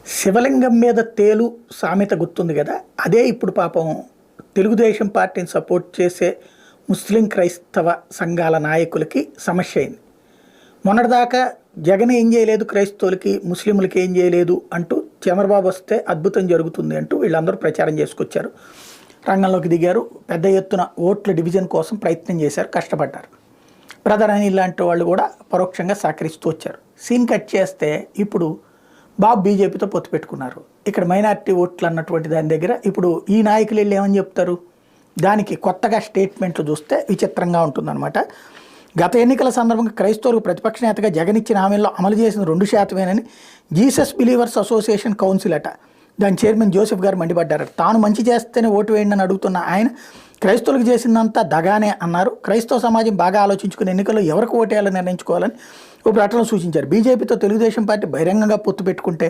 శివలింగం మీద తేలు సామెత గుర్తుంది కదా, అదే ఇప్పుడు పాపం తెలుగుదేశం పార్టీని సపోర్ట్ చేసే ముస్లిం క్రైస్తవ సంఘాల నాయకులకి సమస్య అయింది. మొన్నటిదాకా జగన్ ఏం చేయలేదు, క్రైస్తవులకి ముస్లింలకి ఏం చేయలేదు అంటూ చంద్రబాబు వస్తే అద్భుతం జరుగుతుంది అంటూ వీళ్ళందరూ ప్రచారం చేసుకొచ్చారు, రంగంలోకి దిగారు, పెద్ద ఎత్తున ఓట్ల డివిజన్ కోసం ప్రయత్నం చేశారు, కష్టపడ్డారు. బ్రదర్ అని ఇలాంటి వాళ్ళు కూడా పరోక్షంగా సహకరిస్తూ వచ్చారు. సీన్ కట్ చేస్తే ఇప్పుడు బాబు బీజేపీతో పొత్తు పెట్టుకున్నారు. ఇక్కడ మైనారిటీ ఓట్లు అన్నటువంటి దాని దగ్గర ఇప్పుడు ఈ నాయకులు వెళ్ళి ఏమని చెప్తారు, దానికి కొత్తగా స్టేట్మెంట్లు చూస్తే విచిత్రంగా ఉంటుందన్నమాట. గత ఎన్నికల సందర్భంగా క్రైస్తవులకు ప్రతిపక్ష నేతగా జగన్ ఇచ్చిన హామీల్లో అమలు చేసిన 2% జీసస్ బిలీవర్స్ అసోసియేషన్ కౌన్సిల్ అట. దాని చైర్మన్ జోసెఫ్ గారు మండిపడ్డారు. తాను మంచి చేస్తేనే ఓటు వేయండి అని అడుగుతున్న ఆయన క్రైస్తవులకు చేసిందంతా దగానే అన్నారు. క్రైస్తవ సమాజం బాగా ఆలోచించుకుని ఎన్నికల్లో ఎవరికి ఓటేయాలని నిర్ణయించుకోవాలని ఓ ప్రకటనలో సూచించారు. బీజేపీతో తెలుగుదేశం పార్టీ బహిరంగంగా పొత్తు పెట్టుకుంటే